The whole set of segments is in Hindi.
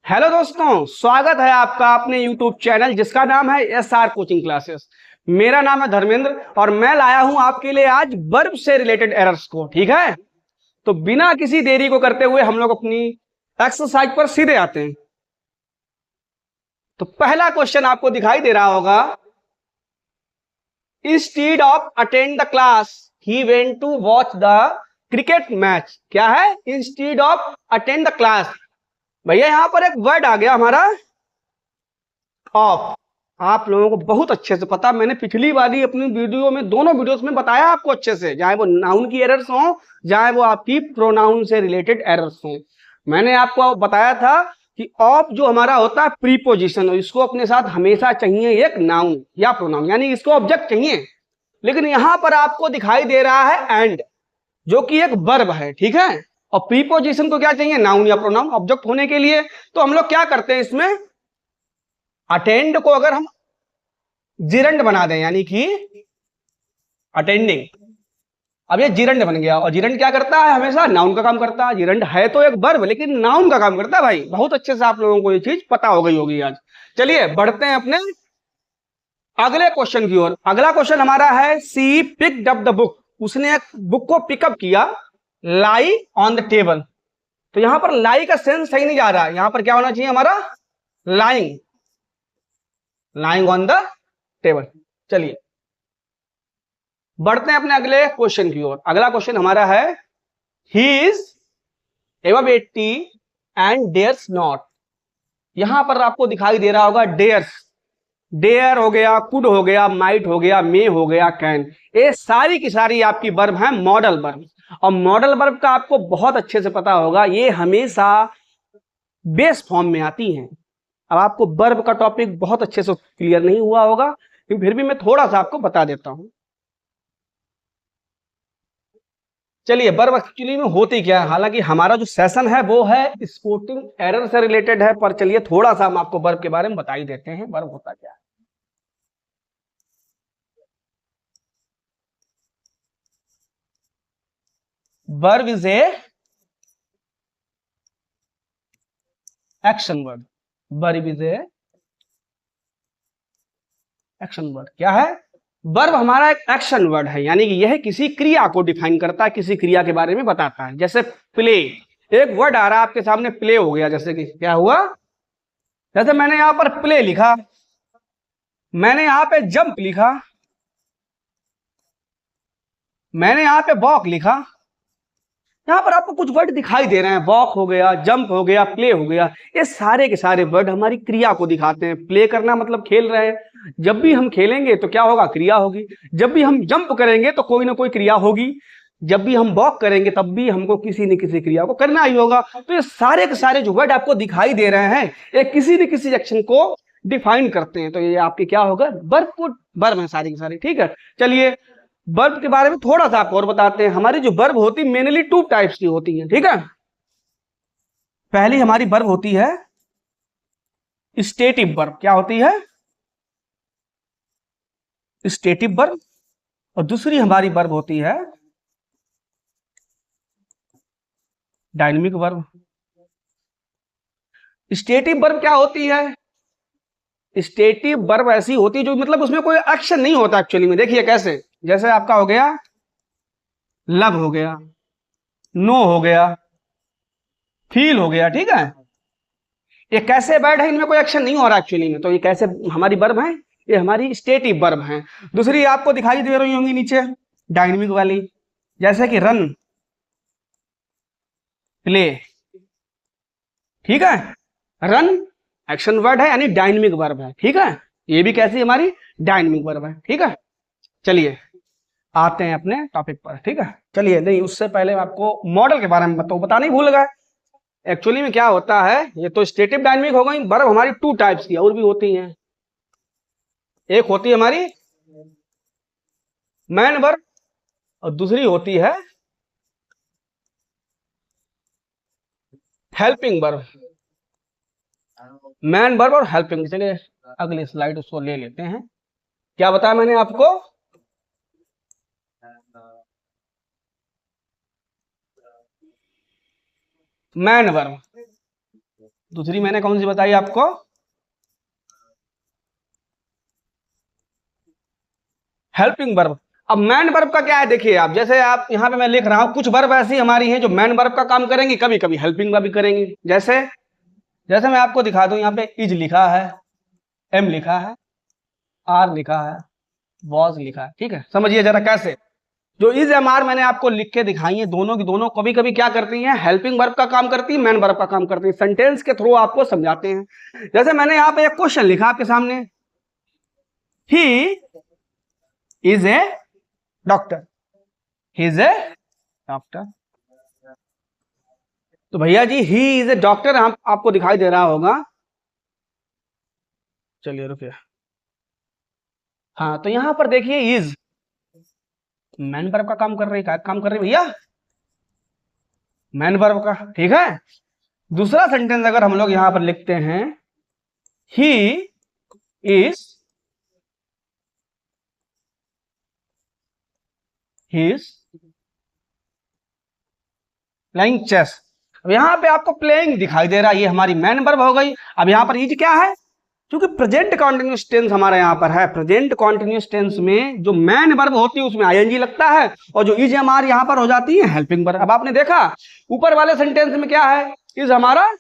हेलो दोस्तों, स्वागत है आपका अपने यूट्यूब चैनल जिसका नाम है SR कोचिंग क्लासेस। मेरा नाम है धर्मेंद्र और मैं लाया हूं आपके लिए आज वर्ब से रिलेटेड एरर्स को। ठीक है, तो बिना किसी देरी को करते हुए हम लोग अपनी एक्सरसाइज पर सीधे आते हैं। तो पहला क्वेश्चन आपको दिखाई दे रहा होगा, instead of attend the class he went to watch the cricket match. क्या है? Instead of attend the class. भैया यहां पर एक वर्ड आ गया हमारा ऑफ। आप लोगों को बहुत अच्छे से पता, मैंने पिछली वाली अपनी वीडियो में, दोनों वीडियोस में बताया आपको अच्छे से, चाहे वो नाउन की एरर्स हो, चाहे वो आपकी प्रोनाउन से रिलेटेड एरर्स हो। मैंने आपको बताया था कि ऑफ जो हमारा होता है प्रीपोजिशन, इसको अपने साथ हमेशा चाहिए एक नाउन या प्रोनाउन, यानी इसको ऑब्जेक्ट चाहिए। लेकिन यहां पर आपको दिखाई दे रहा है एंड, जो कि एक वर्ब है। ठीक है, और प्रीपोजिशन को क्या चाहिए? नाउन या प्रोनाउन ऑब्जेक्ट होने के लिए। तो हम लोग क्या करते हैं, इसमें अटेंड को अगर हम जिरंड बना दें, यानी कि अटेंडिंग, अब ये जिरंड बन गया। और जिरंड क्या करता है? हमेशा नाउन का काम करता है। जिरंड है तो एक वर्ब, लेकिन नाउन का काम करता है। भाई बहुत अच्छे से आप लोगों को ये चीज पता हो गई होगी आज। चलिए बढ़ते हैं अपने अगले क्वेश्चन की ओर। अगला क्वेश्चन हमारा है, सी पिक्ड अप द बुक। उसने एक बुक को पिकअप किया, लाई ऑन द टेबल। तो यहां पर लाई का सेंस सही नहीं जा रहा है। यहां पर क्या होना चाहिए हमारा? Lying, lying on the table. चलिए बढ़ते हैं अपने अगले क्वेश्चन की ओर। अगला क्वेश्चन हमारा है, he is above 80 and dares not. यहां पर आपको दिखाई दे रहा होगा डेयर्स। डेयर हो गया, कुड हो गया, माइट हो गया, मे हो गया, कैन। ये सारी की सारी आपकी वर्ब है मॉडल वर्ब। और मॉडल वर्ब का आपको बहुत अच्छे से पता होगा, ये हमेशा बेस फॉर्म में आती हैं। अब आपको वर्ब का टॉपिक बहुत अच्छे से क्लियर नहीं हुआ होगा, लेकिन फिर भी मैं थोड़ा सा आपको बता देता हूं। चलिए वर्ब एक्चुअली में होती क्या है, हालांकि हमारा जो सेशन है वो है स्पोर्टिंग एरर से रिलेटेड है, पर चलिए थोड़ा सा हम आपको वर्ब के बारे में बता ही देते हैं, वर्ब होता क्या है। Verb is a action word. Verb is a action word. क्या है? वर्ब हमारा एक एक्शन वर्ड है, यानी कि यह किसी क्रिया को डिफाइन करता है, किसी क्रिया के बारे में बताता है। जैसे प्ले, एक वर्ड आ रहा है आपके सामने, प्ले हो गया। जैसे कि क्या हुआ? जैसे मैंने यहां पर प्ले लिखा, मैंने यहां पे जंप लिखा, मैंने यहां पे वॉक लिखा। यहां पर आपको कुछ वर्ड दिखाई दे रहे हैं, वॉक हो गया, जंप हो गया, प्ले हो गया। ये सारे के सारे वर्ड हमारी क्रिया को दिखाते हैं। प्ले करना मतलब खेल रहे हैं। जब भी हम खेलेंगे तो क्या होगा? क्रिया होगी। जब भी हम जंप करेंगे तो कोई ना कोई क्रिया होगी। जब भी हम वॉक करेंगे तब भी हमको किसी न किसी क्रिया को करना ही होगा। तो ये सारे के सारे जो वर्ड आपको दिखाई दे रहे हैं, ये किसी न किसी एक्शन को डिफाइन करते हैं। तो ये आपके क्या होगा? वर्ब वर्ब है सारी की सारी। ठीक है, चलिए वर्ब के बारे में थोड़ा सा आपको और बताते हैं। हमारी जो वर्ब होती है मेनली टू टाइप्स की होती है। ठीक है, पहली हमारी वर्ब होती है स्टेटिव वर्ब। क्या होती है? Stative verb. और दूसरी हमारी वर्ब होती है डायनेमिक वर्ब। स्टेटिव वर्ब क्या होती है? स्टेटिव वर्ब ऐसी होती है जो मतलब उसमें कोई एक्शन नहीं होता एक्चुअली में। देखिए कैसे, जैसे आपका हो गया लव हो गया, नो हो गया, फील हो गया। ठीक है, ये कैसे वर्ड है, इनमें कोई एक्शन नहीं हो रहा एक्चुअली में। तो ये कैसे हमारी वर्ब है? ये हमारी स्टेटिव वर्ब है। दूसरी आपको दिखाई दे रही होंगी नीचे, डायनेमिक वाली, जैसे कि रन, प्ले। ठीक है, रन एक्शन वर्ड है, यानी डायनेमिक वर्ब है। ठीक है, ये भी कैसी हमारी डायनेमिक वर्ब है। ठीक है, चलिए आते हैं अपने टॉपिक पर। ठीक है, चलिए नहीं उससे पहले आपको मॉडल के बारे में बताना ही भूल गए। एक्चुअली में क्या होता है, ये तो स्टेटिव डायनेमिक हो गई। वर्ब हमारी टू टाइप्स की और भी होती हैं। एक होती है हमारी मैन वर्ब और दूसरी होती है हेल्पिंग वर्ब। मैन वर्ब और हेल्पिंग। चलिए अगली स्लाइड उसको ले लेते हैं। क्या बताया मैंने आपको? मैन वर्ब, दूसरी मैंने कौन सी बताई आपको? Helping verb. अब मैन वर्ब का क्या है, देखिए आप, जैसे आप यहाँ पे मैं लिख रहा हूं, कुछ वर्ब ऐसी हमारी हैं जो मैन वर्ब का काम करेंगी, कभी कभी हेल्पिंग वर्ब भी करेंगी। जैसे जैसे मैं आपको दिखा दूं, यहाँ पे इज लिखा है, एम लिखा है, आर लिखा है, वॉज लिखा है। ठीक है, समझिए जरा कैसे। जो इज एम आर मैंने आपको लिख के दिखाई है, दोनों की दोनों कभी कभी क्या करती हैं, हेल्पिंग वर्ब का काम करती है, मैन वर्ब का काम करती है। सेंटेंस के थ्रू आपको समझाते हैं। जैसे मैंने यहाँ पे एक क्वेश्चन लिखा आपके सामने, he is a doctor, he is a doctor. तो भैया जी ही इज ए डॉक्टर आपको दिखाई दे रहा होगा। चलिए रुकिए, हाँ, तो यहां पर देखिए इज मैन वर्ब का काम कर रही है, काम कर रही भैया मैन वर्ब का। ठीक है, दूसरा सेंटेंस अगर हम लोग यहां पर लिखते हैं, ही इज प्लेइंग चेस। अब यहां पे आपको प्लेइंग दिखाई दे रहा है, ये हमारी मैन वर्ब हो गई। अब यहां पर इज क्या है, क्योंकि प्रेजेंट कॉन्टिन्यूअस टेंस हमारा यहाँ पर है, प्रेजेंट कॉन्टिन्यूअस टेंस में जो मैन वर्ब होती है उसमें आईएनजी लगता है, और जो इज हमारी यहाँ पर हो जाती है हेल्पिंग वर्ब। अब आपने देखा ऊपर वाले सेंटेंस में क्या है, इज हमारा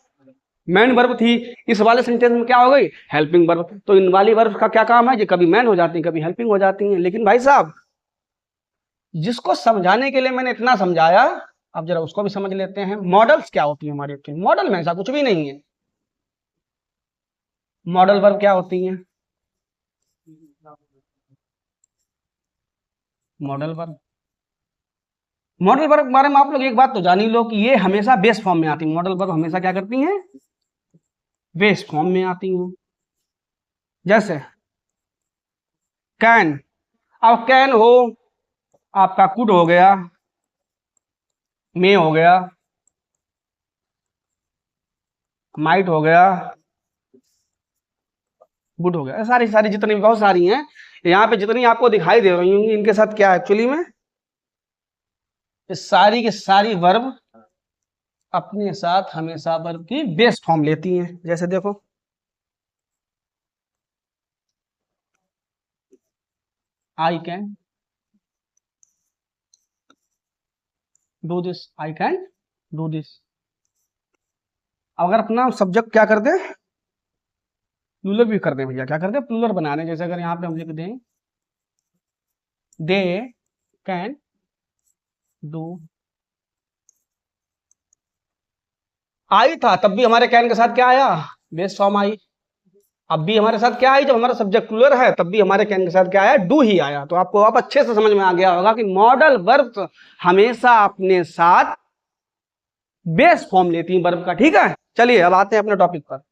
मैन वर्ब थी, इस वाले सेंटेंस में क्या हो गई, हेल्पिंग वर्ब। तो इन वाली वर्ब का क्या काम है, जो कभी मैन हो जाती है, कभी हेल्पिंग हो जाती है। लेकिन भाई साहब, जिसको समझाने के लिए मैंने इतना समझाया, अब जरा उसको भी समझ लेते हैं। मॉडल्स क्या होती है हमारी, मॉडल में ऐसा कुछ भी नहीं है। मॉडल वर्ब क्या होती है, मॉडल वर्ब, मॉडल वर्ब के बारे में आप लोग एक बात तो जान ही लो कि ये हमेशा बेस फॉर्म में आती है। मॉडल वर्ब हमेशा क्या करती हैं, बेस फॉर्म में आती हैं। जैसे कैन, अब कैन हो आपका कुड हो गया, मे हो गया, माइट हो गया, गुड हो गया, सारी सारी जितनी बहुत सारी हैं यहाँ पे, जितनी आपको दिखाई दे रही होंगी, इनके साथ क्या एक्चुअली में सारी की सारी वर्ब अपने साथ हमेशा वर्ब की बेस फॉर्म लेती हैं। जैसे देखो, I can do this, I can do this. अगर अपना सब्जेक्ट क्या कर दे, प्लूरल भी कर दे भैया, क्या कर दे, प्लूरल बना दें। जैसे अगर यहाँ पे हम लिख दें, दे कैन डू, आई था तब भी हमारे कैन के साथ क्या आया, बेस फॉर्म आई। अब भी हमारे साथ क्या आई, जब हमारा सब्जेक्ट प्लूरल है तब भी हमारे कैन के साथ क्या आया, डू ही आया। तो आपको अब अच्छे से समझ में आ गया होगा कि मॉडल वर्ब हमेशा अपने साथ बेस फॉर्म लेती है वर्ब का। ठीक है, चलिए अब आते हैं अपने टॉपिक पर।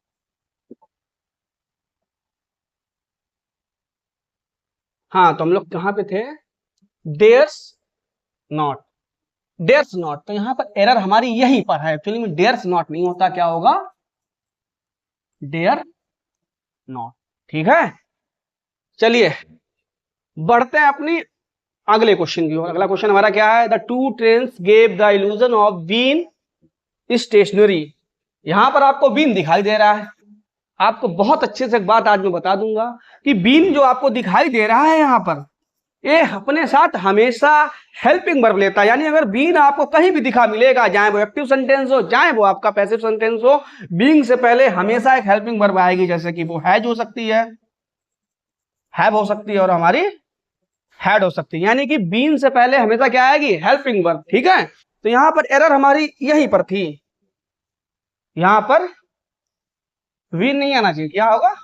हाँ, तो हम लोग कहां पे थे, डेयर्स नॉट, डेयर्स नॉट। तो यहां पर एरर हमारी यहीं पर है, एक्चुअली में डेयर्स नॉट नहीं होता, क्या होगा, डेयर नॉट। ठीक है, चलिए बढ़ते हैं अपनी अगले क्वेश्चन की ओर। अगला क्वेश्चन हमारा क्या है, the two trains gave the illusion of been stationary. यहां पर आपको बीन दिखाई दे रहा है। आपको बहुत अच्छे से एक बात आज मैं बता दूंगा कि बीन जो आपको दिखाई दे रहा है यहां पर, ये अपने साथ हमेशा हेल्पिंग वर्ब लेता है। यानी अगर बीन आपको कहीं भी दिखा मिलेगा, चाहे वो एक्टिव सेंटेंस हो चाहे वो आपका पैसिव सेंटेंस हो, बीइंग से पहले हमेशा एक हेल्पिंग वर्ब आएगी। जैसे कि वो हैज हो सकती है, हैव हो सकती है, और हमारी हैड हो सकती है। यानी कि बीन से पहले हमेशा क्या आएगी, हेल्पिंग वर्ब। ठीक है, तो यहां पर एरर हमारी यहीं पर थी, यहां पर बीन नहीं आना चाहिए, क्या होगा,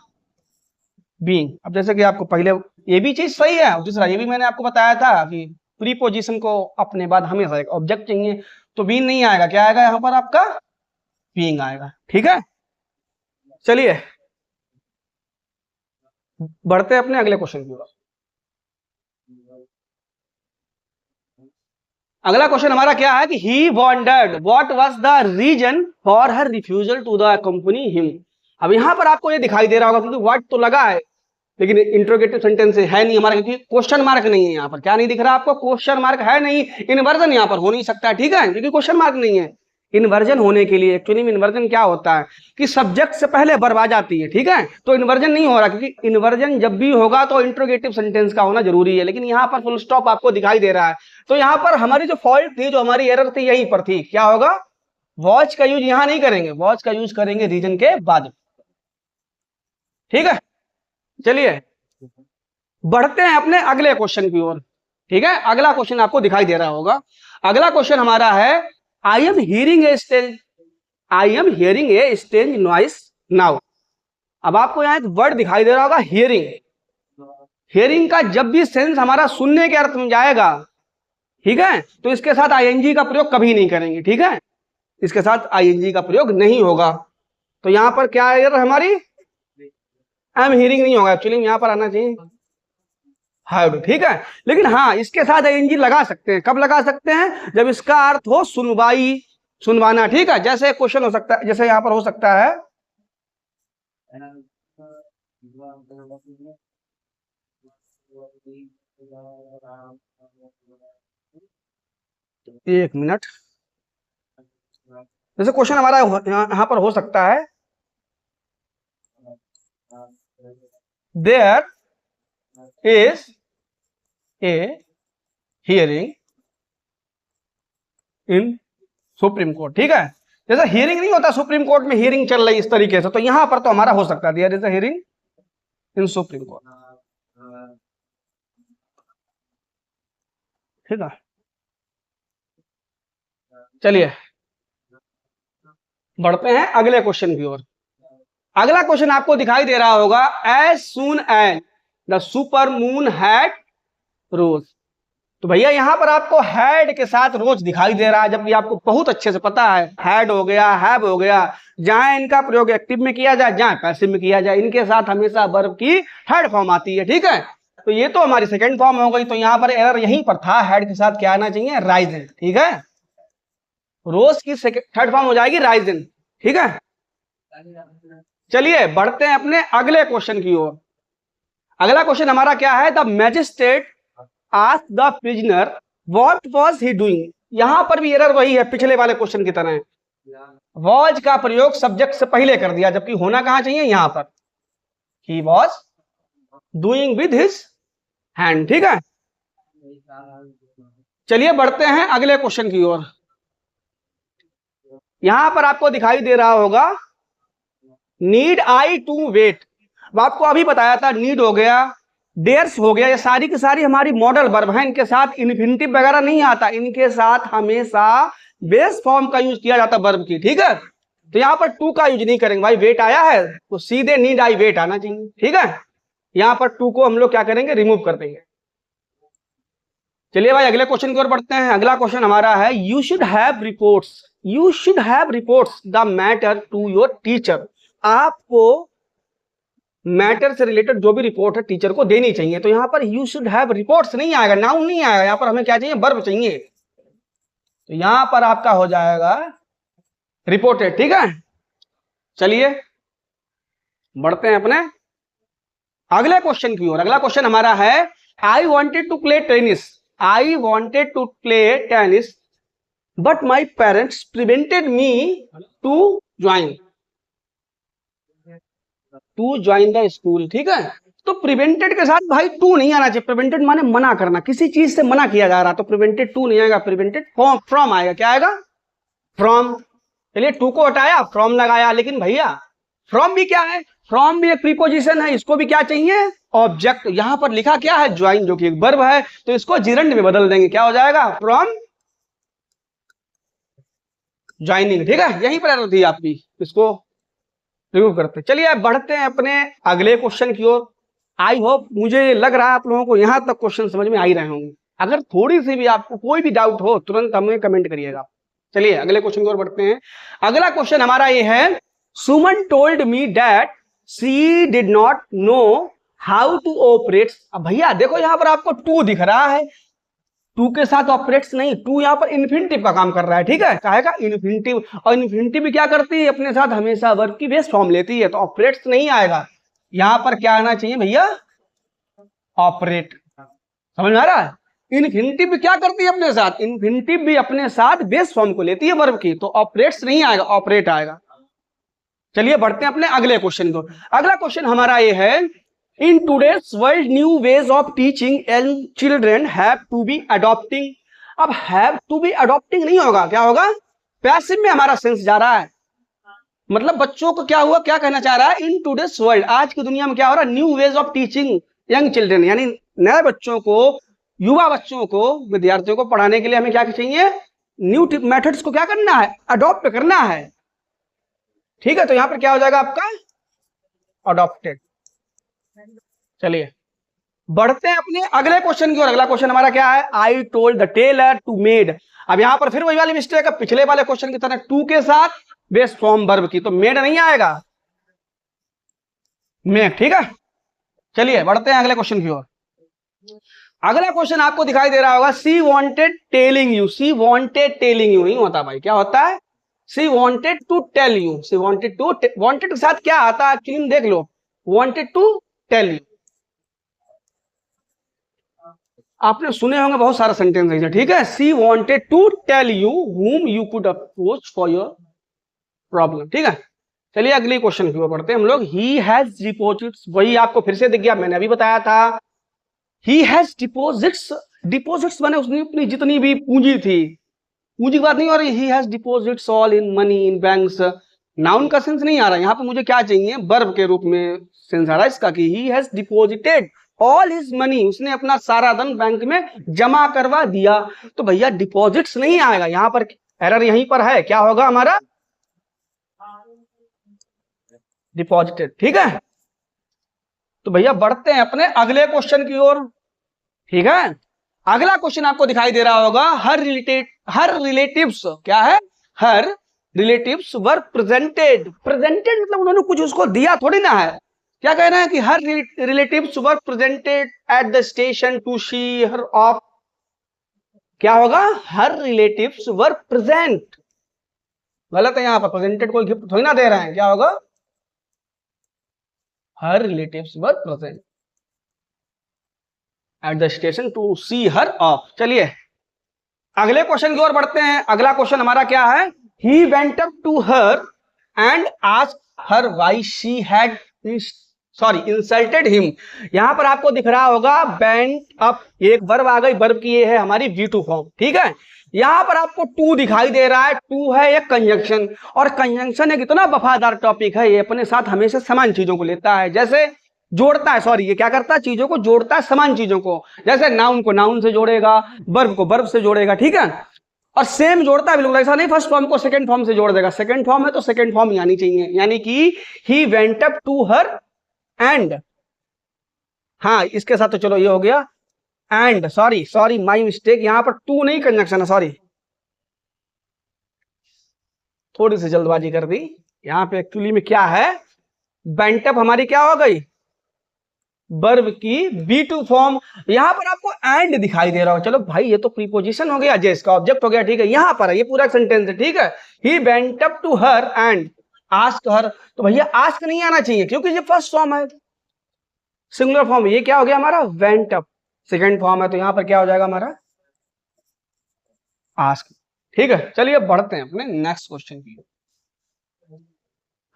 बीइंग। अब जैसे कि आपको पहले ये भी चीज सही है, दूसरा ये भी मैंने आपको बताया था कि प्रीपोजिशन को अपने बाद हमेशा एक ऑब्जेक्ट चाहिए, तो बीइंग नहीं आएगा, क्या आएगा यहां पर आपका, बीइंग आएगा। ठीक है, चलिए बढ़ते हैं अपने अगले क्वेश्चन की ओर। अगला क्वेश्चन हमारा क्या है कि he wondered what was the reason for her refusal to the accompany him. अब यहां पर आपको ये दिखाई दे रहा होगा, क्योंकि व्हाट तो लगा है लेकिन इंट्रोगेटिव सेंटेंस है नहीं हमारा, क्योंकि क्वेश्चन मार्क नहीं है यहाँ पर। क्या नहीं दिख रहा आपको, क्वेश्चन मार्क है नहीं, इन्वर्जन यहाँ पर हो नहीं सकता। ठीक है, क्योंकि क्वेश्चन मार्क नहीं है। इन्वर्जन होने के लिए एक्चुअली में इन्वर्जन क्या होता है कि सब्जेक्ट से पहले वर्ब आ जाती है, ठीक है, तो इन्वर्जन नहीं हो रहा, क्योंकि इन्वर्जन जब भी होगा तो इंट्रोगेटिव सेंटेंस का होना जरूरी है, लेकिन यहाँ पर फुल स्टॉप आपको दिखाई दे रहा है। तो यहाँ पर हमारी जो फॉल्ट थी, जो हमारी एरर थी, यहीं पर थी। क्या होगा, वॉच का यूज यहाँ नहीं करेंगे, वॉच का यूज करेंगे रीजन के बाद, ठीक है। चलिए बढ़ते हैं अपने अगले क्वेश्चन की ओर, ठीक है। अगला क्वेश्चन आपको दिखाई दे रहा होगा। अगला क्वेश्चन हमारा है I am hearing a strange, I am hearing a strange noise now. अब आपको यहाँ एक वर्ड दिखाई दे रहा होगा हियरिंग। हियरिंग का जब भी सेंस हमारा सुनने के अर्थ में जाएगा, ठीक है, तो इसके साथ आईएनजी का प्रयोग कभी नहीं करेंगे, ठीक है, इसके साथ आईएनजी का प्रयोग नहीं होगा। तो यहां पर क्या है हमारी, आई एम हियरिंग नहीं होगा, एक्चुअली यहां पर आना चाहिए हाउ, ठीक है। लेकिन हाँ, इसके साथ आईएनजी लगा सकते हैं। कब लगा सकते हैं, जब इसका अर्थ हो सुनवाई, सुनवाना, ठीक है। जैसे क्वेश्चन हो सकता है, जैसे यहां पर हो सकता है, एक मिनट, जैसे क्वेश्चन हमारा यहां पर हो सकता है, there is a hearing in supreme court, ठीक है। जैसे हियरिंग नहीं होता सुप्रीम कोर्ट में, हियरिंग चल रही इस तरीके से, तो यहां पर तो हमारा हो सकता है there is a hearing in supreme court, ठीक है। चलिए बढ़ते हैं अगले क्वेश्चन की ओर। अगला क्वेश्चन आपको दिखाई दे रहा होगा, as soon as the super moon had rose. तो भैया यहां पर आपको हैड के साथ रोज दिखाई दे रहा है, जबकि आपको बहुत अच्छे से पता है हैड हो गया, हैव हो गया, जहां इनका प्रयोग एक्टिव में किया जाए, जहां पैसिव में किया जाए, इनके साथ हमेशा वर्ब की थर्ड फॉर्म आती है, ठीक है। तो ये तो हमारी सेकंड फॉर्म हो गई, तो यहां पर एरर यहीं पर था, हैड के साथ क्या आना चाहिए, राइजन, ठीक है। रोज की थर्ड फॉर्म हो जाएगी राइजन, ठीक है। चलिए बढ़ते हैं अपने अगले क्वेश्चन की ओर। अगला क्वेश्चन हमारा क्या है, the magistrate ask the prisoner what was he doing. यहां पर भी एरर वही है पिछले वाले क्वेश्चन की तरह, वॉज का प्रयोग सब्जेक्ट से पहले कर दिया, जबकि होना कहां चाहिए, यहां पर, he was doing with his hand, ठीक है। चलिए बढ़ते हैं अगले क्वेश्चन की ओर। यहां पर आपको दिखाई दे रहा होगा, नीड आई टू वेट। आपको अभी बताया था, नीड हो गया, डेयर्स हो गया, ये सारी की सारी हमारी मॉडल वर्ब है, इनके साथ इन्फिनिटिव वगैरह नहीं आता, इनके साथ हमेशा बेस फॉर्म का यूज किया जाता वर्ब की, ठीक है। तो यहां पर टू का यूज नहीं करेंगे, भाई वेट आया है तो सीधे नीड आई वेट आना चाहिए, ठीक है। यहां पर टू को हम लोग क्या करेंगे, रिमूव कर देंगे। चलिए भाई अगले क्वेश्चन की ओर बढ़ते हैं। अगला क्वेश्चन हमारा है, you should have reports, you should have reports the matter to your teacher. आपको मैटर से रिलेटेड जो भी रिपोर्ट है टीचर को देनी चाहिए। तो यहां पर यू शुड हैव रिपोर्ट्स नहीं आएगा, नाउन नहीं आएगा, यहां पर हमें क्या चाहिए, वर्ब चाहिए। तो यहां पर आपका हो जाएगा रिपोर्टेड, ठीक है। चलिए बढ़ते हैं अपने अगले क्वेश्चन की ओर। अगला क्वेश्चन हमारा है, I wanted to play tennis, I wanted to play tennis but my parents prevented me to join the school, ठीक है। तो प्रिवेंटेड के साथ भाई टू नहीं आना चाहिए, प्रिवेंटेड माने मना करना, किसी चीज से मना किया जा रहा, तो प्रिवेंटेड टू नहीं आएगा, प्रिवेंटेड फ्रॉम आएगा। क्या आएगा, फ्रॉम। चलिए टू को हटाया, फ्रॉम लगाया, लेकिन भैया फ्रॉम भी क्या है, फ्रॉम भी एक प्रीपोजिशन है, इसको भी क्या चाहिए, ऑब्जेक्ट। यहां पर लिखा क्या है, ज्वाइन, जो कि एक वर्ब है, तो इसको जिरंड में बदल देंगे, क्या हो जाएगा, फ्रॉम ज्वाइनिंग, ठीक है। यहीं पर एरर थी आपकी, इसको रिमूव करते। चलिए बढ़ते हैं अपने अगले क्वेश्चन की ओर। आई होप, मुझे लग रहा है आप लोगों को यहां तक क्वेश्चन समझ में आ ही रहे होंगे। अगर थोड़ी सी भी आपको कोई भी डाउट हो तुरंत हमें कमेंट करिएगा। चलिए अगले क्वेश्चन की ओर बढ़ते हैं। अगला क्वेश्चन हमारा ये है, Suman told me that she did not know how to operate. अब भैया देखो यहां पर आपको टू दिख रहा है, टू के साथ ऑपरेट्स नहीं, टू यहां पर इन्फिनिटिव का काम कर रहा है, ठीक है, कहेगा इन्फिनिटिव, और इन्फिनिटिव भी क्या करती है, अपने साथ हमेशा वर्ब की बेस फॉर्म लेती है, तो ऑपरेट्स नहीं आएगा। यहां पर क्या आना चाहिए भैया, ऑपरेट। समझ में आ रहा है, इन्फिनिटिव भी क्या करती है अपने साथ, इन्फिनिटिव भी अपने साथ बेस फॉर्म को लेती है वर्ब की, तो ऑपरेट्स नहीं आएगा, ऑपरेट आएगा। चलिए बढ़ते हैं अपने अगले क्वेश्चन को। अगला क्वेश्चन हमारा ये है, in today's world new ways of teaching and children have to be adopting. अब हैव टू बी अडॉप्टिंग नहीं होगा, क्या होगा, पैसिव में हमारा सेंस जा रहा है। मतलब बच्चों को क्या हुआ, क्या कहना चाह रहा है, इन टूडेज वर्ल्ड, आज की दुनिया में क्या हो रहा है, new ways of teaching young children, यानी नए बच्चों को, युवा बच्चों को, विद्यार्थियों को पढ़ाने के लिए हमें क्या चाहिए, न्यू मेथड्स को क्या करना है, अडॉप्ट करना है। ठीक है, तो यहां पर क्या हो जाएगा आपका अडॉप्टेड। चलिए बढ़ते हैं अपने अगले क्वेश्चन की ओर। अगला क्वेश्चन हमारा क्या है, I told the tailor to made. अब यहां पर फिर वही वाली मिस्टेक है, पिछले वाले क्वेश्चन की तरह टू के साथ बेस फॉर्म वर्ब की, तो मेड नहीं आएगा, मेक। ठीक है, चलिए बढ़ते हैं अगले क्वेश्चन की ओर। अगला क्वेश्चन आपको दिखाई दे रहा होगा, she wanted telling you. She wanted telling you नहीं होता भाई, क्या होता है, she wanted to tell you. She wanted to, wanted के साथ क्या आता है एक्चुअली, देख लो, वांटेड टू टेल यू। आपने सुने होंगे बहुत सारा सेंटेंस है, ठीक है। She wanted to tell you whom you could approach for your problem। ठीक है, चलिए अगले क्वेश्चन की ओर बढ़ते हैं हम लोग। ही हैज डिपॉजिट्स, वही आपको फिर से दिख गया, मैंने अभी बताया था। ही हैज डिपॉजिट्स, डिपॉजिट्स माने उसने अपनी जितनी भी पूंजी थी, पूंजी की बात नहीं हो रही, he has deposits all in money in banks. Noun का सेंस नहीं आ रहा, यहाँ पे मुझे क्या चाहिए, वर्ब के रूप में सेंस आ रहा है इसका, कि he has deposited all his money, उसने अपना सारा धन बैंक में जमा करवा दिया। तो भैया डिपॉजिट्स नहीं आएगा, यहाँ पर एरर यहीं पर है, क्या होगा हमारा डिपॉजिटेड। ठीक है, तो भैया बढ़ते हैं अपने अगले क्वेश्चन की ओर। ठीक है, अगला क्वेश्चन आपको दिखाई दे रहा होगा, हर रिलेटिव्स, क्या है, हर रिलेटिव्स वर प्रेजेंटेड। प्रेजेंटेड मतलब उन्होंने कुछ उसको दिया थोड़ी ना है, क्या कह रहे हैं कि her relatives were presented at the station to see her off. क्या होगा, हर रिलेटिव्स वर प्रेजेंट, गलत है यहाँ पर, प्रेजेंटेड कोई गिफ्ट थोड़ी ना दे रहे हैं, क्या होगा, her relatives were present at the station to see her off. चलिए अगले क्वेश्चन की ओर बढ़ते हैं। अगला क्वेश्चन हमारा क्या है, he went up to her and asked her why she had insulted him. यहां पर आपको दिख रहा होगा वेंट अप, एक वर्ब आ गई, वर्ब की ये है हमारी V2 फॉर्म। ठीक है, यहां पर आपको टू दिखाई दे रहा है, टू है एक कंजंक्शन, और कंजंक्शन एक इतना वफादार टॉपिक है, ये अपने साथ हमेशा समान चीजों को लेता है, जैसे जोड़ता है, सॉरी ये क्या करता है, चीजों को जोड़ता है, समान चीजों को, जैसे नाउन को नाउन से जोड़ेगा, वर्ब को वर्ब से जोड़ेगा। ठीक है, और सेम जोड़ता है, बिल्कुल ऐसा नहीं फर्स्ट फॉर्म को सेकंड फॉर्म से जोड़ देगा, सेकंड फॉर्म है तो सेकंड फॉर्म ही आनी चाहिए, यानी कि he went up to her and, हाँ इसके साथ तो चलो ये हो गया एंड, सॉरी माय मिस्टेक, यहां पर टू नहीं कंजंक्शन है, सॉरी थोड़ी सी जल्दबाजी कर दी। यहां पे एक्चुअली में क्या है, वेंट अप हमारी क्या हो गई, वर्ब की V2 फॉर्म, यहां पर आपको एंड दिखाई दे रहा हो, चलो भाई ये तो प्रीपोजिशन हो गया, जे इसका ऑब्जेक्ट हो गया। ठीक है, यहां पर है, ये पूरा सेंटेंस है। ठीक है, he went up to her and ask her, तो भैया आस्क नहीं आना चाहिए क्योंकि ये फर्स्ट फॉर्म है, सिंगुलर फॉर्म, ये क्या हो गया हमारा वेंट अप, सेकंड फॉर्म है, तो यहां पर क्या हो जाएगा हमारा आस्क। ठीक है, चलिए बढ़ते हैं अपने नेक्स्ट क्वेश्चन की।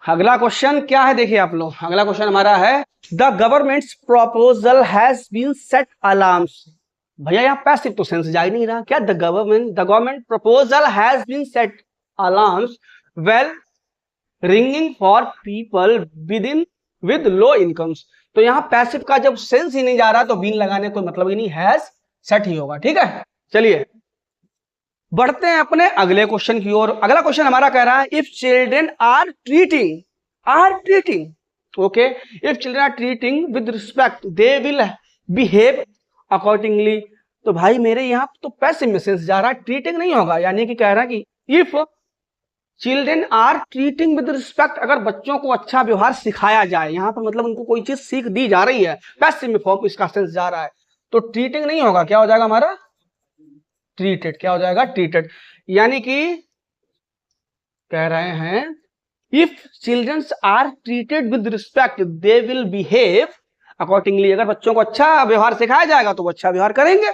अगला क्वेश्चन क्या है, देखिए आप लोग, अगला क्वेश्चन हमारा है, the government's proposal has been set alarms. भैया यहाँ पैसिव तो सेंस जा ही नहीं रहा, क्या, the government proposal has been set alarms well ringing for people with low incomes. तो यहाँ पैसिव का जब सेंस ही नहीं जा रहा तो बीन लगाने कोई मतलब ही नहीं, हैज सेट ही होगा। ठीक है, चलिए बढ़ते हैं अपने अगले क्वेश्चन की ओर। अगला क्वेश्चन हमारा कह रहा है, if children are treating okay, if children are treating with respect they will behave accordingly. तो भाई मेरे यहाँ तो पैसिव में सेंस जा रहा है, ट्रीटिंग नहीं होगा, यानी कि कह रहा है कि if children are treating with respect, अगर बच्चों को अच्छा व्यवहार सिखाया जाए, यहाँ पर मतलब उनको कोई चीज सीख दी जा रही है, पैसिव में फॉर्म इसका सेंस जा रहा है, तो ट्रीटिंग नहीं होगा, क्या हो जाएगा हमारा ट्रीटेड। क्या हो जाएगा ट्रीटेड, यानी कि कह रहे हैं if childrens are treated with respect they will behave accordingly, अगर बच्चों को अच्छा व्यवहार सिखाया जाएगा तो वो अच्छा व्यवहार करेंगे।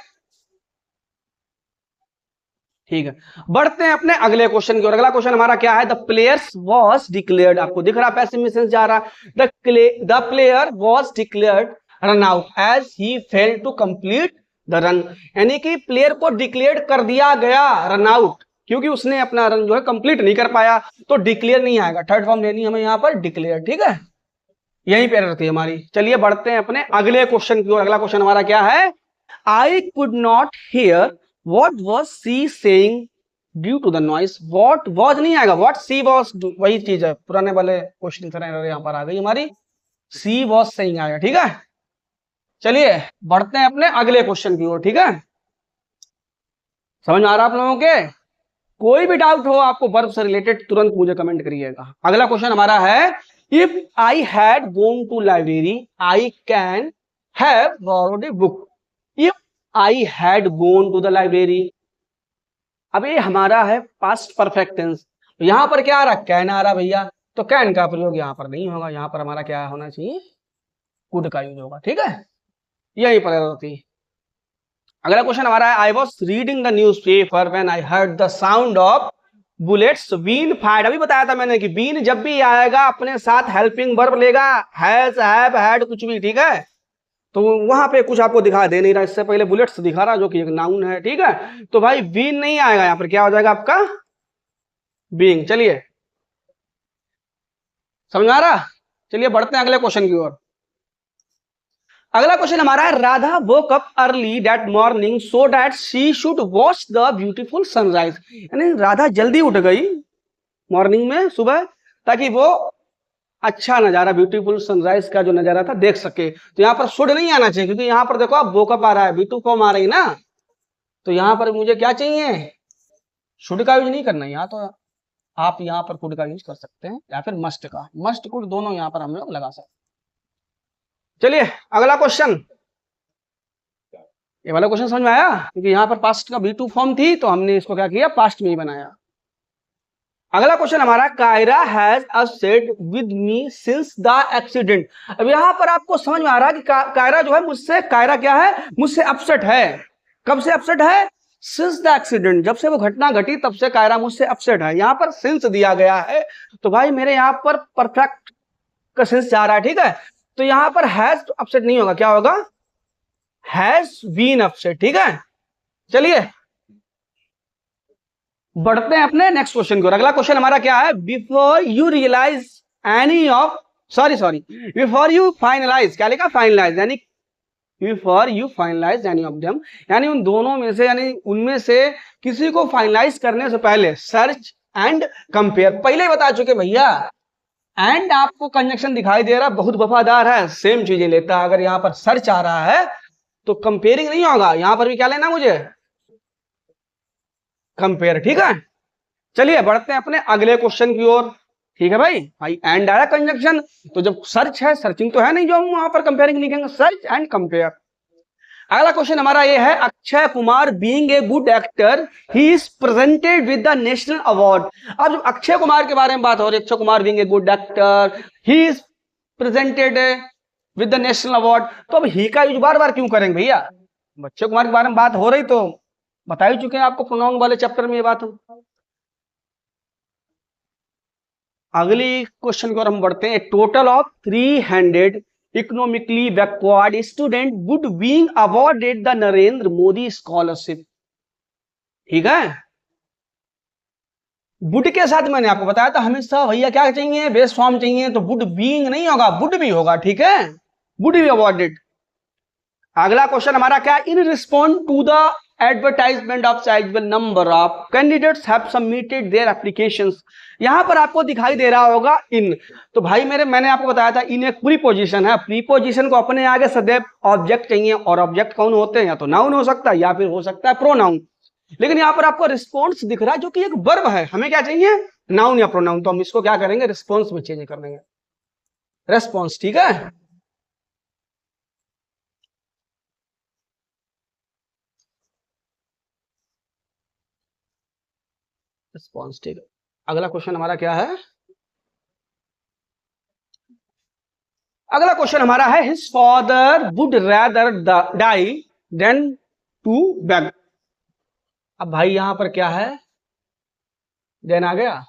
ठीक है, बढ़ते हैं अपने अगले क्वेश्चन की ओर। अगला क्वेश्चन हमारा क्या है? द प्लेयर्स वॉज डिक्लेयर्ड, आपको दिख रहा पैसिव में सेंस जा रहा, the player was declared run out as he fail to complete the run, यानी कि प्लेयर को डिक्लेयर कर दिया गया रन आउट क्योंकि उसने अपना रन जो है कंप्लीट नहीं कर पाया, तो डिक्लेयर नहीं आएगा, थर्ड फॉर्म लेनी हमें यहाँ पर डिक्लेयर। ठीक है, यही पे एरर थी हमारी। चलिए बढ़ते हैं अपने अगले क्वेश्चन की ओर। अगला क्वेश्चन हमारा क्या है? I could not hear what was she saying due to the noise. What was नहीं आएगा, व्हाट सी वाज, वही चीज है, पुराने वाले क्वेश्चन की तरह एरर यहाँ पर आ गई हमारी, सी वाज सेइंग आएगा। ठीक है, चलिए बढ़ते हैं अपने अगले क्वेश्चन की ओर। ठीक है, समझ में आ रहा आप लोगों के? कोई भी डाउट हो आपको वर्ब से रिलेटेड तुरंत मुझे कमेंट करिएगा। अगला क्वेश्चन हमारा है, if I had gone to library I can have borrowed a book. If I had gone to the library, अब ये हमारा है पास्ट परफेक्ट टेंस, तो यहां पर क्या आ रहा? कैन आ रहा भैया, तो कैन का प्रयोग यहां पर नहीं होगा, यहां पर हमारा क्या होना चाहिए? कुड का यूज होगा। ठीक है, यही पर होती। अगला क्वेश्चन हमारा है, I was reading the newspaper when I heard the sound of bullets been fired. अभी बताया था मैंने कि बीन जब भी आएगा अपने साथ हेल्पिंग वर्ब लेगा, हैज, हैव, हैड, कुछ भी। ठीक है, तो वहां पे कुछ आपको दिखा दे नहीं रहा, इससे पहले बुलेट्स दिखा रहा जो कि एक नाउन है। ठीक है, तो भाई बीन नहीं आएगा, यहां पर क्या हो जाएगा आपका? बीइंग। चलिए समझ आ रहा? चलिए बढ़ते हैं अगले क्वेश्चन की ओर। अगला क्वेश्चन हमारा है, Radha woke up early that morning so that she should watch the beautiful sunrise. यानी राधा जल्दी उठ गई मॉर्निंग में, सुबह, ताकि वो अच्छा नजारा, ब्यूटीफुल सनराइज का जो नजारा था देख सके। तो यहाँ पर शुड नहीं आना चाहिए, क्योंकि यहाँ पर देखो आप वोक अप आ रहा है, ब्यूटी फॉर्म आ रही ना, तो यहाँ पर मुझे क्या चाहिए? शुड का यूज नहीं करना है। यहाँ तो आप यहाँ पर कुड का यूज कर सकते हैं, या फिर मस्ट का, मस्ट कुड दोनों यहाँ पर हम लोग लगा सकते हैं। चलिए अगला क्वेश्चन, ये वाला क्वेश्चन समझ में आया? क्योंकि यहाँ पर पास्ट का बी टू फॉर्म थी, तो हमने इसको क्या किया? पास्ट में ही बनाया। अगला क्वेश्चन हमारा, Kyra has upset with me since the accident. अब यहाँ पर आपको समझ में आ रहा है कि कायरा जो है मुझसे, कायरा क्या है? मुझसे अपसेट है। कब से अपसेट है? सिंस द एक्सीडेंट, जब से वो घटना घटी तब से कायरा मुझसे अपसेट है। यहाँ पर सिंस दिया गया है, तो भाई मेरे यहाँ पर परफेक्ट का सिंस जा रहा है। ठीक है, तो यहां पर हैज अपसेट नहीं होगा, क्या होगा? Has been upset. ठीक है, चलिए बढ़ते हैं अपने नेक्स्ट क्वेश्चन की ओर। अगला क्वेश्चन हमारा क्या है? Before you realise any of, sorry before you finalise, क्या लिखा? फाइनलाइज, यानी before you finalise any of them, यानी उन दोनों में से, यानी उनमें से किसी को फाइनलाइज करने से पहले सर्च एंड कंपेयर। पहले ही बता चुके भैया, एंड आपको कंजक्शन दिखाई दे रहा, बहुत वफादार है, सेम चीजें लेता है। अगर यहां पर सर्च आ रहा है तो कंपेयरिंग नहीं होगा, यहां पर भी क्या लेना मुझे? कंपेयर। ठीक है, चलिए बढ़ते हैं अपने अगले क्वेश्चन की ओर। ठीक है भाई, एंड आया कंजक्शन, तो जब सर्च है, सर्चिंग तो है नहीं जो हम वहां पर कंपेयरिंग लिखेंगे, सर्च एंड कंपेयर। अगला क्वेश्चन हमारा ये है, Akshay Kumar being a good actor he is presented with the national award. अब जब अक्षय कुमार के बारे में बात हो रही है, Akshay Kumar being a good actor he is presented with the national award, तो अब ही का यूज बार बार क्यों करेंगे भैया? अक्षय कुमार के बारे में बात हो रही तो बता ही चुके हैं आपको, प्रोनाउन वाले चैप्टर में ये बात हो। अगली क्वेश्चन की ओर हम बढ़ते हैं, total of 300 economically backward student would being awarded the Narendra Modi scholarship. ठीक है, वुड के साथ मैंने आपको बताया था हमेशा भैया क्या चाहिए? बेस फॉर्म चाहिए, तो वुड बीइंग नहीं होगा, वुड भी होगा। ठीक है, वुड बी अवॉर्डेड। अगला क्वेश्चन हमारा क्या? In respond to the advertisement of sizable number of candidates have submitted their applications. यहां पर आपको दिखाई दे रहा होगा इन, तो भाई मैंने आपको बताया था इन एक प्रीपोजिशन है, प्रीपोजिशन को अपने आगे सदैव ऑब्जेक्ट चाहिए, और ऑब्जेक्ट कौन होते हैं? या तो नाउन हो सकता है या फिर हो सकता है प्रोनाउन। लेकिन यहां पर आपको रिस्पॉन्स दिख रहा है जो कि एक वर्ब है, हमें क्या चाहिए? नाउन या प्रोनाउन, तो हम इसको क्या करेंगे? रिस्पॉन्स में चेंज कर देंगे, रिस्पॉन्स। ठीक है, रिस्पॉन्स। ठीक है, अगला क्वेश्चन हमारा क्या है? अगला क्वेश्चन हमारा है, his father would rather die than to beg. अब भाई यहाँ पर क्या है, देन आ गया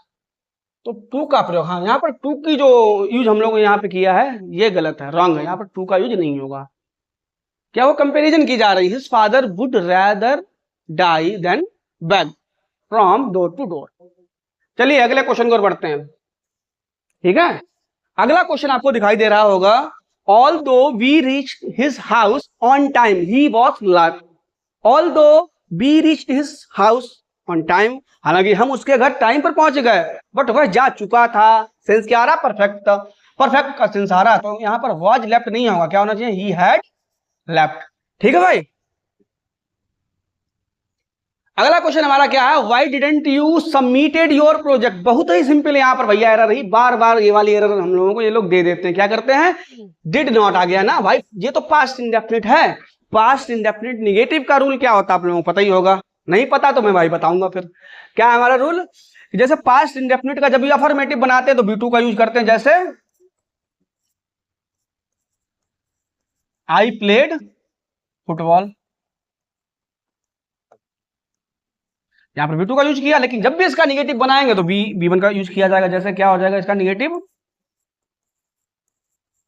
तो टू का प्रयोग, हाँ यहाँ पर टू की जो यूज हम लोगों ने यहाँ पे किया है ये गलत है, रॉन्ग है, यहाँ पर टू का यूज नहीं होगा। क्या वो कंपैरिजन की जा रही है, his father would rather die than beg from door to door. चलिए अगले क्वेश्चन की ओर बढ़ते हैं, ठीक है। अगला क्वेश्चन आपको दिखाई दे रहा होगा, although we reach his house on time he was late. Although we reach his house on time, हालांकि हम उसके घर टाइम पर पहुंच गए, बट वह जा चुका था। सेंस क्या आ रहा, परफेक्ट, परफेक्ट का सेंस आ रहा, तो यहां पर वॉज लेफ्ट नहीं होगा, क्या होना चाहिए, ही हैड लेफ्ट। ठीक है भाई। अगला क्वेश्चन हमारा क्या है, why didn't you submitted your project. बहुत ही सिंपल है, यहां पर भैया एरर रही, बार बार ये वाली एरर हम लोगों को ये लोग दे देते हैं। क्या करते हैं, डिड नॉट आ गया ना भाई, ये तो पास्ट इंडेफिनिट है। पास्ट इंडेफिनिट निगेटिव का रूल क्या होता है आप लोगों को पता ही होगा, नहीं पता तो मैं भाई बताऊंगा फिर। क्या है हमारा रूल, जैसे पास्ट इंडेफिनिट का जब भी अफर्मेटिव बनाते हैं तो बी टू का यूज करते हैं, जैसे आई प्लेड फुटबॉल, यहां पर बी2 का यूज किया, लेकिन जब भी इसका निगेटिव बनाएंगे तो बी1 का यूज किया जाएगा। जैसे क्या हो जाएगा इसका negative,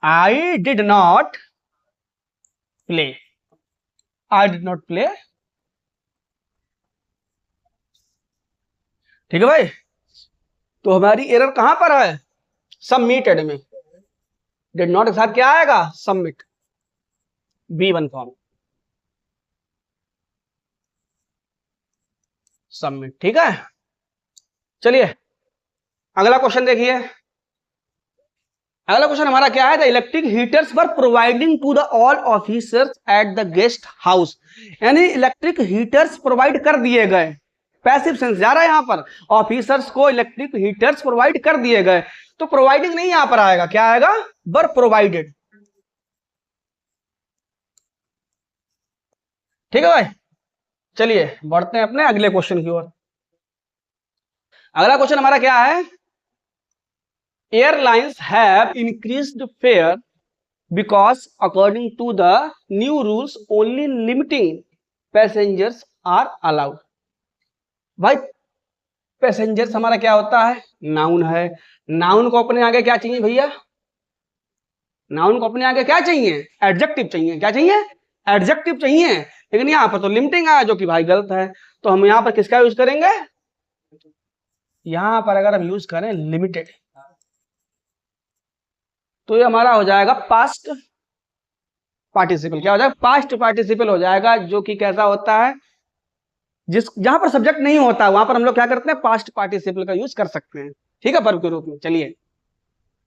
I did not play, I did not play. ठीक है भाई, तो हमारी एरर कहां पर है, सबमिटेड में। डिड नॉट के साथ क्या आएगा, सबमिट, बी1 फॉर्म, सबमिट। ठीक है, चलिए अगला क्वेश्चन देखिए। अगला क्वेश्चन हमारा क्या है, the electric heaters were providing to the all officers at the guest house. यानी इलेक्ट्रिक हीटर्स प्रोवाइड कर दिए गए, पैसिव सेंस जा रहा है यहां पर, ऑफिसर्स को इलेक्ट्रिक हीटर्स प्रोवाइड कर दिए गए, तो प्रोवाइडिंग नहीं यहां पर आएगा, क्या आएगा, वर प्रोवाइडेड। ठीक है भाई, चलिए बढ़ते हैं अपने अगले क्वेश्चन की ओर। अगला क्वेश्चन हमारा क्या है, airlines have increased fare because according to the new rules only limiting passengers are allowed. भाई पैसेंजर्स हमारा क्या होता है, नाउन है, नाउन को अपने आगे क्या चाहिए भैया, नाउन को अपने आगे क्या चाहिए, एडजेक्टिव चाहिए, क्या चाहिए, एडजेक्टिव चाहिए। लेकिन यहां पर तो लिमिटिंग आया जो कि भाई गलत है, तो हम यहां पर किसका यूज करेंगे, यहां पर अगर हम यूज करें लिमिटेड तो ये हमारा हो जाएगा पास्ट पार्टिसिपल। क्या हो जाएगा, पास्ट पार्टिसिपल हो जाएगा, जो कि कैसा होता है, जिस जहां पर सब्जेक्ट नहीं होता वहां पर हम लोग क्या करते हैं, पास्ट पार्टिसिपल का यूज कर सकते हैं। ठीक है, वर्ब के रूप में। चलिए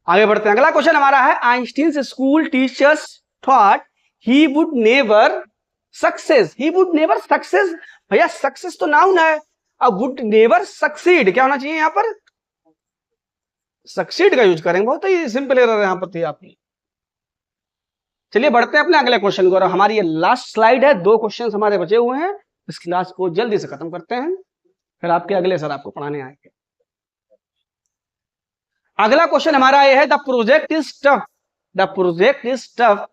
आगे बढ़ते हैं। अगला क्वेश्चन हमारा है, Einstein school teachers thought he would never success. He would never success, भैया सक्सेस तो नाउन है, अब वुड नेवर सक्सीड क्या होना चाहिए, यहां पर सक्सीड का यूज करेंगे। बहुत ही सिंपल एरर यहां पर थी आपकी। चलिए बढ़ते हैं अपने अगले क्वेश्चन को, और हमारी ये लास्ट स्लाइड है, 2 क्वेश्चन हमारे बचे हुए हैं, इस क्लास को जल्दी से खत्म करते हैं, फिर आपके अगले सर आपको पढ़ाने आएंगे। अगला क्वेश्चन हमारा ये है, the project is tough, the project is tough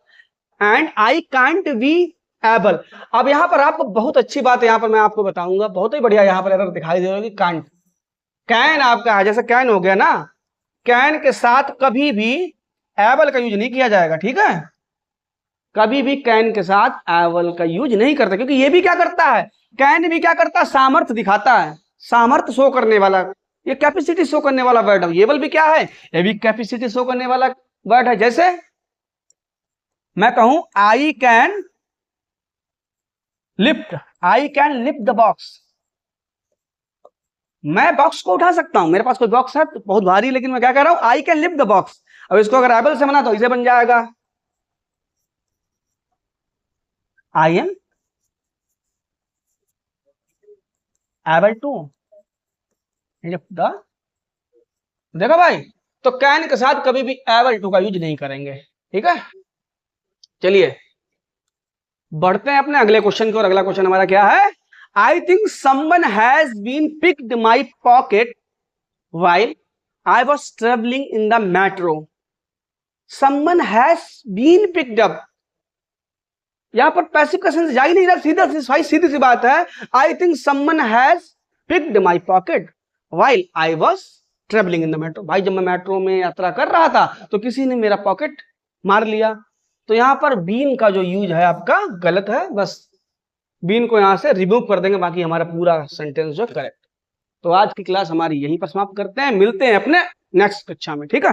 and I can't be able. अब यहां पर आपको बहुत अच्छी बात है, यहां पर मैं आपको बताऊंगा, बहुत ही बढ़िया यहां पर एरर दिखाई दे रहा है, कांट, कैन आपका है, जैसे कैन हो गया ना, कैन के साथ कभी भी एबल का यूज नहीं किया जाएगा। ठीक है, कभी भी कैन के साथ एबल का यूज नहीं करता, क्योंकि ये भी क्या करता है, कैन भी क्या करता है, सामर्थ्य दिखाता है, सामर्थ्य शो करने वाला, ये कैपेसिटी शो करने वाला वर्ड है। एबल भी क्या है, ये भी कैपेसिटी शो करने वाला वर्ड है। जैसे मैं कहूं I can lift, I can lift the box, मैं बॉक्स को उठा सकता हूं, मेरे पास कोई बॉक्स है तो बहुत भारी, लेकिन मैं क्या कह रहा हूं, I can lift the box. अब इसको अगर एबल से बना तो इसे बन जाएगा, I am able to lift the. देखा भाई, तो कैन के साथ कभी भी एबल टू का यूज नहीं करेंगे। ठीक है, चलिए बढ़ते हैं अपने अगले क्वेश्चन की ओर। अगला क्वेश्चन हमारा क्या है, I think someone has been picked my pocket while I was traveling in the metro. Someone has been picked up. यहाँ पर पैसिव का सेंस जा ही नहीं रहा, सीधी सी बात है। I think someone has picked my pocket while I was travelling in the metro. भाई जब मैं मेट्रो में यात्रा कर रहा था तो किसी ने मेरा पॉकेट मार लिया। तो यहाँ पर बीन का जो यूज है आपका गलत है, बस बीन को यहाँ से रिमूव कर देंगे, बाकी हमारा पूरा सेंटेंस जो करेक्ट। तो आज की क्लास हमारी यहीं पर समाप्त करते हैं, मिलते हैं अपने नेक्स्ट कक्षा में, ठीक है।